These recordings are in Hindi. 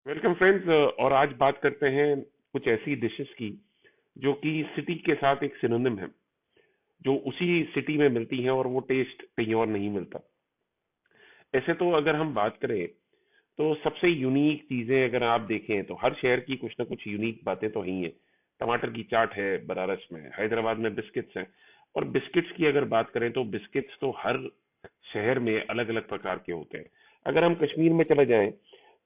Welcome friends. और आज बात करते हैं कुछ ऐसी डिशेस की जो कि सिटी के साथ एक सिनोनिम है, जो उसी सिटी में मिलती हैं और वो टेस्ट कहीं और नहीं मिलता। ऐसे तो अगर हम बात करें तो सबसे यूनिक चीजें अगर आप देखें तो हर शहर की कुछ ना कुछ यूनिक बातें तो ही हैं। टमाटर की चाट है बनारस में, हैदराबाद में बिस्किट्स हैं। और बिस्किट्स की अगर बात करें तो बिस्किट्स तो हर शहर में अलग अलग प्रकार के होते हैं। अगर हम कश्मीर में चले जाएं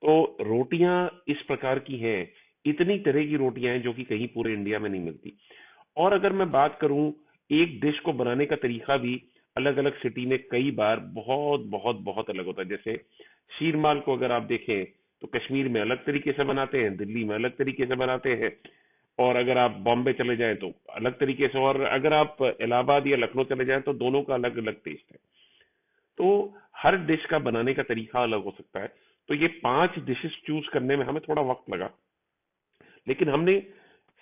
तो रोटियां इस प्रकार की हैं, इतनी तरह की रोटियां हैं जो कि कहीं पूरे इंडिया में नहीं मिलती। और अगर मैं बात करूं, एक डिश को बनाने का तरीका भी अलग अलग सिटी में कई बार बहुत बहुत बहुत अलग होता है। जैसे शीरमाल को अगर आप देखें तो कश्मीर में अलग तरीके से बनाते हैं, दिल्ली में अलग तरीके से बनाते हैं, और अगर आप बॉम्बे चले जाएं तो अलग तरीके से, और अगर आप इलाहाबाद या लखनऊ चले जाएं तो दोनों का अलग अलग टेस्ट है। तो हर डिश का बनाने का तरीका अलग हो सकता है। तो ये 5 डिशेस चूज करने में हमें थोड़ा वक्त लगा, लेकिन हमने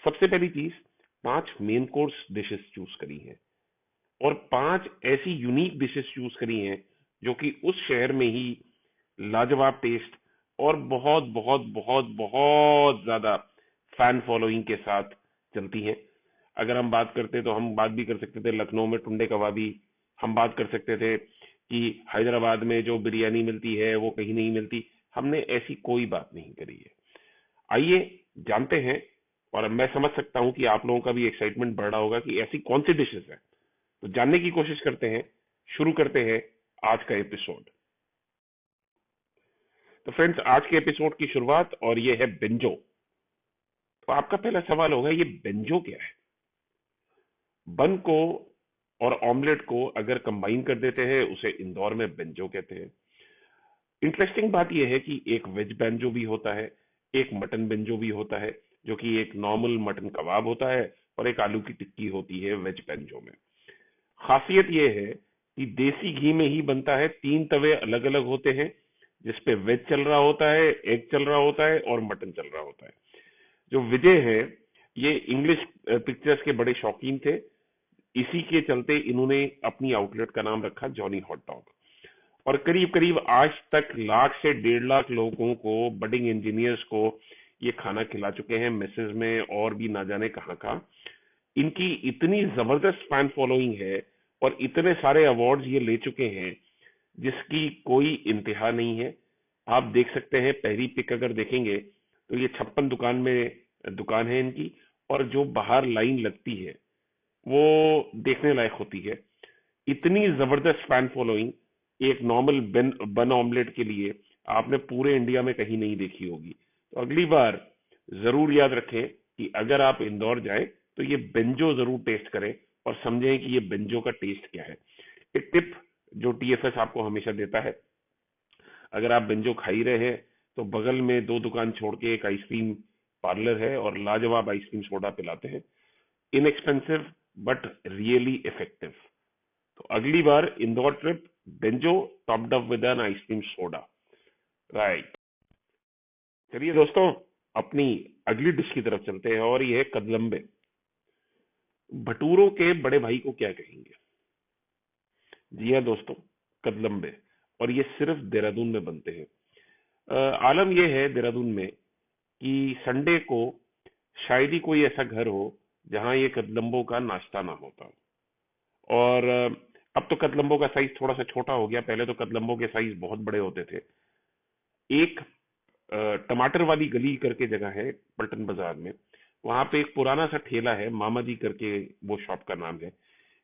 सबसे पहली चीज 5 मेन कोर्स डिशेस चूज करी हैं, और 5 ऐसी यूनिक डिशेस चूज करी हैं जो कि उस शहर में ही लाजवाब टेस्ट और बहुत बहुत बहुत बहुत ज्यादा फैन फॉलोइंग के साथ चलती हैं। अगर हम बात करते तो हम बात भी कर सकते थे लखनऊ में टुंडे कबाबी, हम बात कर सकते थे कि हैदराबाद में जो बिरयानी मिलती है वो कहीं नहीं मिलती। हमने ऐसी कोई बात नहीं करी है। आइए जानते हैं। और मैं समझ सकता हूं कि आप लोगों का भी एक्साइटमेंट बढ़ रहा होगा कि ऐसी कौन सी डिशेस है। तो जानने की कोशिश करते हैं, शुरू करते हैं आज का एपिसोड। तो फ्रेंड्स, आज के एपिसोड की शुरुआत और ये है बेंजो। तो आपका पहला सवाल होगा, ये बेंजो क्या है? बन को और ऑमलेट को अगर कंबाइन कर देते हैं उसे इंदौर में बेंजो कहते हैं। इंटरेस्टिंग बात यह है कि एक वेज बेंजो भी होता है, एक मटन बेंजो भी होता है, जो कि एक नॉर्मल मटन कबाब होता है, और एक आलू की टिक्की होती है वेज बेंजो में। खासियत यह है कि देसी घी में ही बनता है, 3 तवे अलग अलग होते हैं जिसपे वेज चल रहा होता है, एग चल रहा होता है और मटन चल रहा होता है। जो विजय है, ये इंग्लिश पिक्चर्स के बड़े शौकीन थे। इसी के चलते इन्होंने अपनी आउटलेट का नाम रखा जॉनी हॉट डॉग। और करीब करीब आज तक 1 लाख से 1.5 लाख लोगों को, बडिंग इंजीनियर्स को ये खाना खिला चुके हैं, मैसेज में और भी ना जाने कहाँ कहाँ। इनकी इतनी जबरदस्त फैन फॉलोइंग है और इतने सारे अवार्ड्स ये ले चुके हैं जिसकी कोई इंतहा नहीं है। आप देख सकते हैं, पहली पिक अगर देखेंगे तो ये 56 दुकान में दुकान है इनकी, और जो बाहर लाइन लगती है वो देखने लायक होती है। इतनी जबरदस्त फैन फॉलोइंग एक नॉर्मल बन ऑमलेट के लिए आपने पूरे इंडिया में कहीं नहीं देखी होगी। तो अगली बार जरूर याद रखें कि अगर आप इंदौर जाएं तो ये बेंजो जरूर टेस्ट करें और समझें कि ये बेंजो का टेस्ट क्या है। एक टिप जो टीएफएस आपको हमेशा देता है, अगर आप बेंजो खा ही रहे हैं तो बगल में 2 दुकान छोड़ के एक आइसक्रीम पार्लर है और लाजवाब आइसक्रीम सोडा पिलाते हैं। Inexpensive but really effective. तो अगली बार Indore trip, banjo topped up with an ice cream soda. Right. चलिए दोस्तों, अपनी अगली डिश की तरफ चलते हैं और ये है कदलम्बे। भटूरों के बड़े भाई को क्या कहेंगे? जी हाँ दोस्तों, कदलम्बे। और ये सिर्फ देहरादून में बनते हैं। आलम यह है देहरादून में कि संडे को शायद ही कोई ऐसा घर हो जहां ये कदलम्बों का नाश्ता ना होता। और अब तो कदलम्बों का साइज थोड़ा सा छोटा हो गया, पहले तो कदलम्बों के साइज बहुत बड़े होते थे। एक टमाटर वाली गली करके जगह है पलटन बाजार में, वहां पे एक पुराना सा ठेला है, मामा जी करके वो शॉप का नाम है।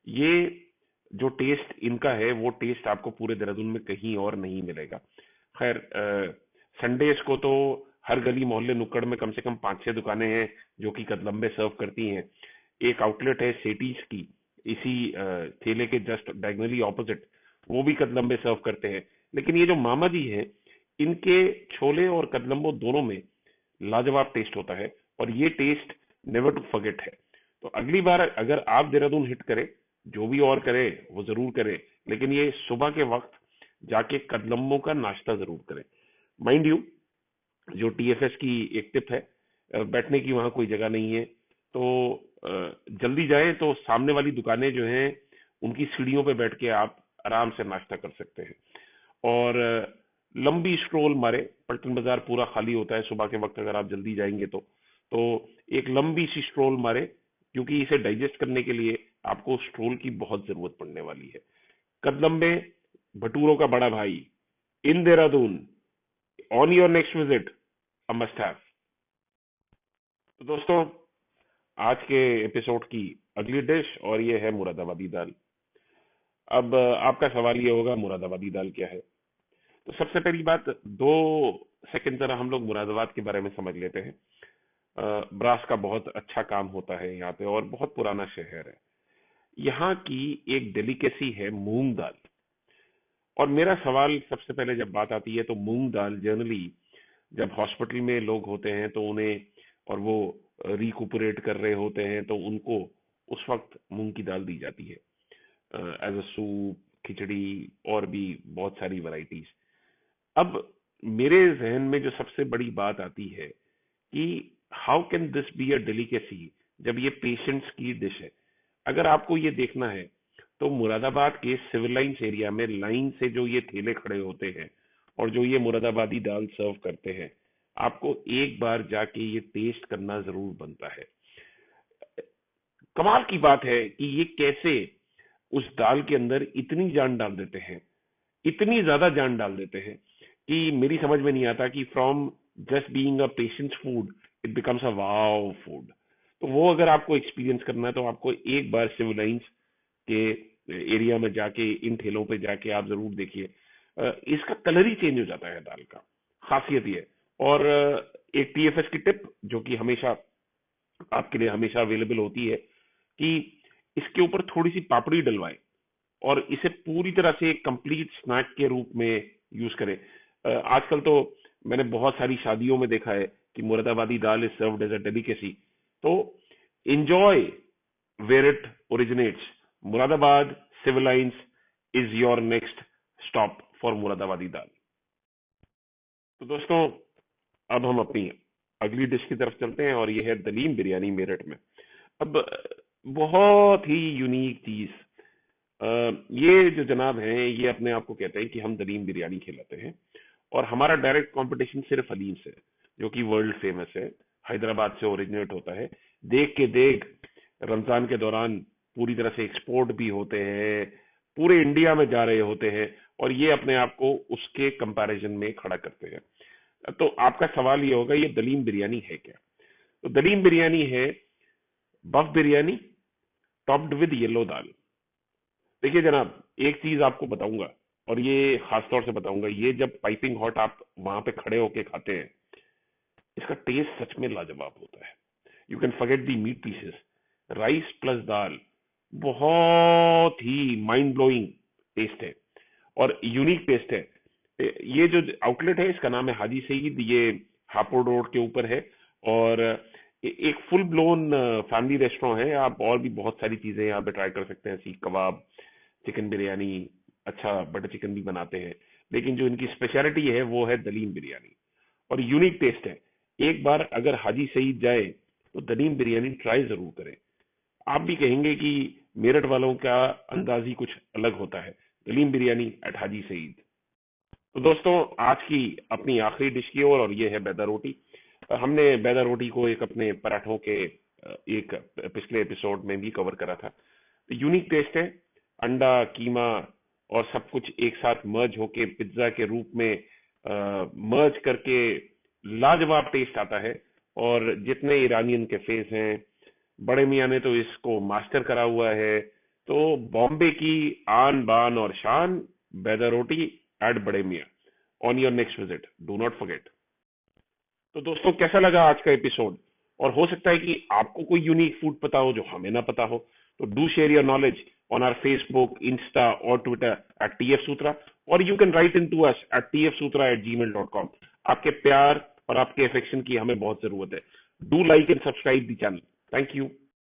ये जो टेस्ट इनका है वो टेस्ट आपको पूरे देहरादून में कहीं और नहीं मिलेगा। खैर, संडेज को तो हर गली मोहल्ले नुक्कड़ में कम से कम 5-6 दुकानें हैं जो कि कदलम्बे सर्व करती हैं। एक आउटलेट है सेटीज की, इसी ठेले के जस्ट डायगनली ऑपोजिट, वो भी कदलम्बे सर्व करते हैं। लेकिन ये जो मामा जी हैं, इनके छोले और कदलम्बो दोनों में लाजवाब टेस्ट होता है, और ये टेस्ट नेवर टू फॉरगेट है। तो अगली बार अगर आप देहरादून हिट करें, जो भी और करे वो जरूर करें, लेकिन ये सुबह के वक्त जाके कदलम्बों का नाश्ता जरूर करें। माइंड यू, जो टीएफएस की एक टिप है, बैठने की वहां कोई जगह नहीं है, तो जल्दी जाएं तो सामने वाली दुकानें जो हैं उनकी सीढ़ियों पे बैठ के आप आराम से नाश्ता कर सकते हैं। और लंबी स्ट्रोल मारे। पलटन बाजार पूरा खाली होता है सुबह के वक्त अगर आप जल्दी जाएंगे तो एक लंबी सी स्ट्रोल मारे, क्योंकि इसे डाइजेस्ट करने के लिए आपको स्ट्रोल की बहुत जरूरत पड़ने वाली है। कदम में भटूरों का बड़ा भाई in Dehradun, on your next visit, a must have. तो दोस्तों, आज के एपिसोड की अगली डिश और ये है मुरादाबादी दाल। अब आपका सवाल ये होगा मुरादाबादी दाल क्या है। तो सबसे पहली बात, 2 सेकंड जरा हम लोग मुरादाबाद के बारे में समझ लेते हैं। ब्रास का बहुत अच्छा काम होता है यहाँ पे और बहुत पुराना शहर है। यहाँ की एक डेलिकेसी है मूंग दाल। और मेरा सवाल सबसे पहले जब बात आती है तो मूंग दाल जनरली जब हॉस्पिटल में लोग होते हैं तो उन्हें, और वो रिकुपरेट कर रहे होते हैं तो उनको उस वक्त मूंग की दाल दी जाती है एज अ सूप, खिचड़ी और भी बहुत सारी वैरायटीज। अब मेरे जहन में जो सबसे बड़ी बात आती है कि how can this be a delicacy जब ये पेशेंट्स की डिश है। अगर आपको ये देखना है तो मुरादाबाद के सिविल लाइंस एरिया में लाइन से जो ये ठेले खड़े होते हैं और जो ये मुरादाबादी दाल सर्व करते हैं, आपको एक बार जाके ये टेस्ट करना जरूर बनता है। कमाल की बात है कि ये कैसे उस दाल के अंदर इतनी जान डाल देते हैं, इतनी ज्यादा जान डाल देते हैं कि मेरी समझ में नहीं आता कि from just being a patients food it becomes a wow food. तो वो अगर आपको एक्सपीरियंस करना है तो आपको एक बार सिविल लाइंस के एरिया में जाके, इन ठेलों पे जाके आप जरूर देखिए। इसका कलर ही चेंज हो जाता है दाल का, खासियत ये है। और एक टीएफएस की टिप जो कि हमेशा आपके लिए हमेशा अवेलेबल होती है कि इसके ऊपर थोड़ी सी पापड़ी डलवाएं और इसे पूरी तरह से एक कंप्लीट स्नैक के रूप में यूज करें। आजकल तो मैंने बहुत सारी शादियों में देखा है कि Moradabadi dal is served as a delicacy. तो enjoy where it originates. Moradabad Civil Lines is your next stop for Moradabadi dal. तो दोस्तों, अब हम अपनी अगली डिश की तरफ चलते हैं और ये है दलीम बिरयानी मेरठ में। अब बहुत ही यूनिक चीज, ये जो जनाब हैं ये अपने आप को कहते हैं कि हम दलीम बिरयानी खिलाते हैं और हमारा डायरेक्ट कंपटीशन सिर्फ हलीम से है, जो कि वर्ल्ड फेमस है, हैदराबाद से ओरिजिनेट होता है। देख के देख रमजान के दौरान पूरी तरह से एक्सपोर्ट भी होते हैं, पूरे इंडिया में जा रहे होते हैं और ये अपने आप को उसके कंपैरिजन में खड़ा करते हैं। तो आपका सवाल ये होगा, ये दलीम बिरयानी है क्या। तो दलीम बिरयानी है बफ बिरयानी टॉप्ड विद येलो दाल। देखिए जनाब, एक चीज आपको बताऊंगा और ये खास तौर से बताऊंगा, ये जब पाइपिंग हॉट आप वहां पे खड़े होके खाते हैं, इसका टेस्ट सच में लाजवाब होता है। You can forget the meat pieces. Rice plus दाल बहुत ही माइंड ब्लोइंग टेस्ट है और यूनिक टेस्ट है। ये जो आउटलेट है इसका नाम है हाजी सईद, ये हापुड़ रोड के ऊपर है और एक फुल ब्लोन फैमिली रेस्टोरेंट है। आप और भी बहुत सारी चीजें यहाँ पे ट्राई कर सकते हैं, सीख कबाब, चिकन बिरयानी, अच्छा बटर चिकन भी बनाते हैं, लेकिन जो इनकी स्पेशलिटी है वो है दलीम बिरयानी और यूनिक टेस्ट है। एक बार अगर हाजी सईद जाए तो दलीम बिरयानी ट्राई जरूर करें, आप भी कहेंगे कि मेरठ वालों का अंदाज ही कुछ अलग होता है। दलीम बिरयानी एट हाजी सईद। तो दोस्तों, आज की अपनी आखिरी डिश की ओर, और ये है बैदा रोटी। हमने बैदा रोटी को एक अपने पराठों के एक पिछले एपिसोड में भी कवर करा था। तो यूनिक टेस्ट है, अंडा, कीमा और सब कुछ एक साथ मर्ज होके पिज्जा के रूप में मर्ज करके लाजवाब टेस्ट आता है। और जितने ईरानियन कैफेज हैं, बड़े मियाँ ने तो इसको मास्टर करा हुआ है। तो बॉम्बे की आन बान और शान, बैदा रोटी एट बड़े मियाँ, on your next visit, do not forget. तो दोस्तों, कैसा लगा आज का एपिसोड। और हो सकता है कि आपको कोई यूनिक फूड पता हो जो हमें ना पता हो, तो do share your knowledge on our Facebook, Insta और ट्विटर एट टीएफ सूत्रा, और you can write in to us at tfsutra@gmail.com। आपके प्यार और आपके अफेक्शन की हमें बहुत जरूरत है। Do like and subscribe the channel. Thank you.